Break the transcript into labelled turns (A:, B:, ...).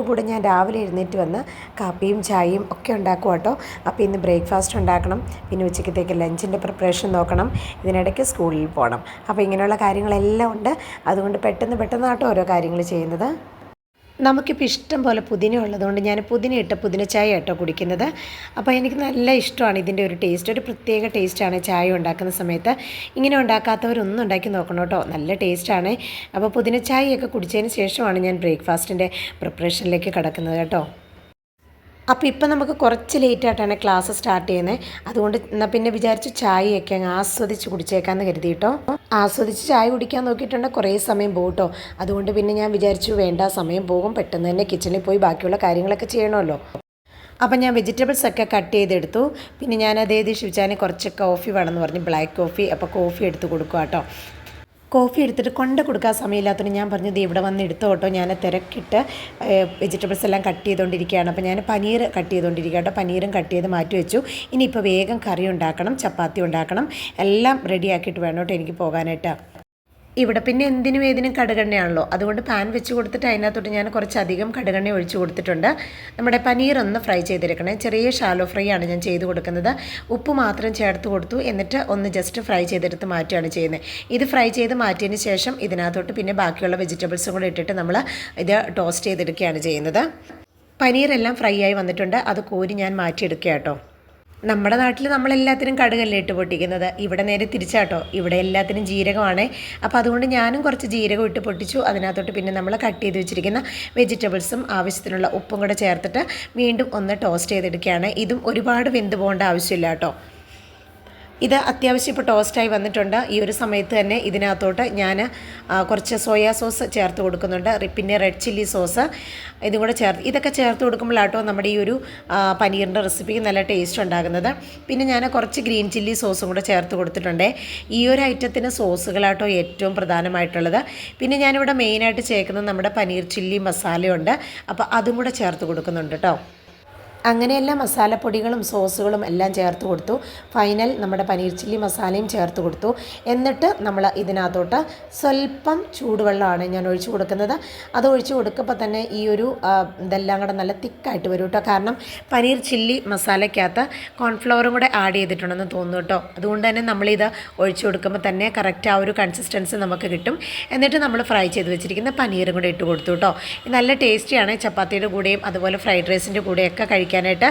A: കൂടെ ഞാൻ രാവിലെ എഴുന്നേറ്റ് വന്ന് കാപ്പിയും ചായയും ഒക്കെ ഉണ്ടാക്കും കേട്ടോ. അപ്പോൾ ഇന്ന് ബ്രേക്ക്ഫാസ്റ്റ് ഉണ്ടാക്കണം, പിന്നെ ഉച്ചക്കത്തേക്ക് ലഞ്ചിൻ്റെ പ്രിപ്പറേഷൻ നോക്കണം, ഇതിനിടയ്ക്ക് സ്കൂളിൽ പോകണം. അപ്പോൾ ഇങ്ങനെയുള്ള കാര്യങ്ങളെല്ലാം ഉണ്ട്. അതുകൊണ്ട് പെട്ടെന്നാട്ടോ ഓരോ കാര്യങ്ങൾ ചെയ്യുന്നത്. നമുക്കിപ്പോൾ ഇഷ്ടം പോലെ പുതിന ഉള്ളതുകൊണ്ട് ഞാൻ പുതിന ഇട്ട പുതിന ചായ കേട്ടോ കുടിക്കുന്നത്. അപ്പോൾ എനിക്ക് നല്ല ഇഷ്ടമാണ് ഇതിൻ്റെ ഒരു ടേസ്റ്റ്. ഒരു പ്രത്യേക ടേസ്റ്റാണ് ചായ ഉണ്ടാക്കുന്ന സമയത്ത്. ഇങ്ങനെ ഉണ്ടാക്കാത്തവരൊന്നും ഉണ്ടാക്കി നോക്കണം കേട്ടോ, നല്ല ടേസ്റ്റാണ്. അപ്പോൾ പുതിന ചായയൊക്കെ കുടിച്ചതിന് ശേഷമാണ് ഞാൻ ബ്രേക്ക്ഫാസ്റ്റിൻ്റെ പ്രിപ്പറേഷനിലേക്ക് കിടക്കുന്നത് കേട്ടോ. അപ്പോൾ ഇപ്പം നമുക്ക് കുറച്ച് ലേറ്റായിട്ടാണ് ക്ലാസ് സ്റ്റാർട്ട് ചെയ്യുന്നത്. അതുകൊണ്ട് എന്നാൽ പിന്നെ വിചാരിച്ചു ചായയൊക്കെ അങ്ങ് ആസ്വദിച്ച് കുടിച്ചേക്കാമെന്ന് കരുതിയിട്ടോ. ആസ്വദിച്ച് ചായ കുടിക്കാൻ നോക്കിയിട്ടുണ്ടെങ്കിൽ കുറേ സമയം പോകും കേട്ടോ. അതുകൊണ്ട് പിന്നെ ഞാൻ വിചാരിച്ചു വേണ്ട, സമയം പോകും, പെട്ടെന്ന് തന്നെ കിച്ചണിൽ പോയി ബാക്കിയുള്ള കാര്യങ്ങളൊക്കെ ചെയ്യണമല്ലോ. അപ്പം ഞാൻ വെജിറ്റബിൾസൊക്കെ കട്ട് ചെയ്തെടുത്തു. പിന്നെ ഞാൻ അതേത് ശിവചാന് കുറച്ച് കോഫി വേണമെന്ന് പറഞ്ഞ് ബ്ലാക്ക് കോഫി, അപ്പോൾ കോഫി എടുത്ത് കൊടുക്കുക കേട്ടോ. കോഫി എടുത്തിട്ട് കൊണ്ട് കൊടുക്കാൻ സമയമില്ലാത്തതുകൊണ്ട് ഞാൻ പറഞ്ഞത് ഇവിടെ വന്ന് എടുത്തോ കേട്ടോ. ഞാൻ തിരക്കിട്ട് വെജിറ്റബിൾസ് എല്ലാം കട്ട് ചെയ്തുകൊണ്ടിരിക്കുകയാണ്. അപ്പോൾ ഞാൻ പനീർ കട്ട് ചെയ്തുകൊണ്ടിരിക്കുക കേട്ടോ. പനീറും കട്ട് ചെയ്ത് മാറ്റി വെച്ചു. ഇനിയിപ്പോൾ വേഗം കറി ഉണ്ടാക്കണം, ചപ്പാത്തി ഉണ്ടാക്കണം, എല്ലാം റെഡിയാക്കിയിട്ട് വേണം കേട്ടോ എനിക്ക് പോകാനായിട്ട്. ഇവിടെ പിന്നെ എന്തിനും ഏതിനും കടുകെണ്ണയാണല്ലോ, അതുകൊണ്ട് പാൻ വെച്ച് കൊടുത്തിട്ട് അതിനകത്തോട്ട് ഞാൻ കുറച്ചധികം കടുകെണ്ണ ഒഴിച്ച് കൊടുത്തിട്ടുണ്ട്. നമ്മുടെ പനീർ ഒന്ന് ഫ്രൈ ചെയ്തെടുക്കണേ. ചെറിയ ഷാലോ ഫ്രൈ ആണ് ഞാൻ ചെയ്ത് കൊടുക്കുന്നത്. ഉപ്പ് മാത്രം ചേർത്ത് കൊടുത്തു, എന്നിട്ട് ഒന്ന് ജസ്റ്റ് ഫ്രൈ ചെയ്തെടുത്ത് മാറ്റുകയാണ് ചെയ്യുന്നത്. ഇത് ഫ്രൈ ചെയ്ത് മാറ്റിയതിന് ശേഷം ഇതിനകത്തോട്ട് പിന്നെ ബാക്കിയുള്ള വെജിറ്റബിൾസും കൂടെ ഇട്ടിട്ട് നമ്മൾ ഇത് ടോസ്റ്റ് ചെയ്തെടുക്കുകയാണ് ചെയ്യുന്നത്. പനീറെല്ലാം ഫ്രൈ ആയി വന്നിട്ടുണ്ട്, അത് കോരി ഞാൻ മാറ്റിയെടുക്കുക കേട്ടോ. നമ്മുടെ നാട്ടിൽ നമ്മളെല്ലാത്തിനും കടുകല്ലേ ഇട്ട് പൊട്ടിക്കുന്നത്, ഇവിടെ നേരെ തിരിച്ചാട്ടോ. ഇവിടെ എല്ലാത്തിനും ജീരകമാണ്. അപ്പോൾ അതുകൊണ്ട് ഞാനും കുറച്ച് ജീരകം ഇട്ട് പൊട്ടിച്ചു. അതിനകത്തോട്ട് പിന്നെ നമ്മൾ കട്ട് ചെയ്ത് വെച്ചിരിക്കുന്ന വെജിറ്റബിൾസും ആവശ്യത്തിനുള്ള ഉപ്പും കൂടെ ചേർത്തിട്ട് വീണ്ടും ഒന്ന് ടോസ്റ്റ് ചെയ്തെടുക്കുകയാണ്. ഇതും ഒരുപാട് വെന്ത് പോകേണ്ട ആവശ്യമില്ല കേട്ടോ. ഇത് അത്യാവശ്യം ഇപ്പോൾ ടോസ്റ്റായി വന്നിട്ടുണ്ട്. ഈ ഒരു സമയത്ത് തന്നെ ഇതിനകത്തോട്ട് ഞാൻ കുറച്ച് സോയാ സോസ് ചേർത്ത് കൊടുക്കുന്നുണ്ട്, പിന്നെ റെഡ് ചില്ലി സോസ് ഇതും കൂടെ ചേർത്ത്, ഇതൊക്കെ ചേർത്ത് കൊടുക്കുമ്പോഴാട്ടോ നമ്മുടെ ഈ ഒരു പനീറിൻ്റെ റെസിപ്പിക്ക് നല്ല ടേസ്റ്റ് ഉണ്ടാകുന്നത്. പിന്നെ ഞാൻ കുറച്ച് ഗ്രീൻ ചില്ലി സോസും കൂടെ ചേർത്ത് കൊടുത്തിട്ടുണ്ട്. ഈ ഒരു ഐറ്റത്തിന് സോസുകളാട്ടോ ഏറ്റവും പ്രധാനമായിട്ടുള്ളത്. പിന്നെ ഞാനിവിടെ മെയിനായിട്ട് ചേർക്കുന്നത് നമ്മുടെ പനീർ ചില്ലി മസാലയുണ്ട്, അപ്പോൾ അതും കൂടെ ചേർത്ത് കൊടുക്കുന്നുണ്ട് കേട്ടോ. അങ്ങനെയെല്ലാം മസാലപ്പൊടികളും സോസുകളും എല്ലാം ചേർത്ത് കൊടുത്തു. ഫൈനൽ നമ്മുടെ പനീർ ചില്ലി മസാലയും ചേർത്ത് കൊടുത്തു. എന്നിട്ട് നമ്മൾ ഇതിനകത്തോട്ട് സ്വല്പം ചൂടുവെള്ളമാണ് ഞാൻ ഒഴിച്ചു കൊടുക്കുന്നത്. അത് ഒഴിച്ച് കൊടുക്കുമ്പോൾ തന്നെ ഈ ഒരു ഇതെല്ലാം കൂടെ നല്ല തിക്കായിട്ട് വരും കേട്ടോ. കാരണം പനീർ ചില്ലി മസാലയ്ക്കകത്ത് കോൺഫ്ലവറും കൂടെ ആഡ് ചെയ്തിട്ടുണ്ടെന്ന് തോന്നുന്നു കേട്ടോ. അതുകൊണ്ട് തന്നെ നമ്മളിത് ഒഴിച്ചു കൊടുക്കുമ്പോൾ തന്നെ കറക്റ്റ് ആ ഒരു കൺസിസ്റ്റൻസി നമുക്ക് കിട്ടും. എന്നിട്ട് നമ്മൾ ഫ്രൈ ചെയ്ത് വെച്ചിരിക്കുന്ന പനീറും കൂടെ ഇട്ട് കൊടുത്തു കേട്ടോ. നല്ല ടേസ്റ്റിയാണ് ചപ്പാത്തിയുടെ കൂടെയും അതുപോലെ ഫ്രൈഡ് റൈസിൻ്റെ കൂടെയൊക്കെ കഴിക്കാനായിട്ട്.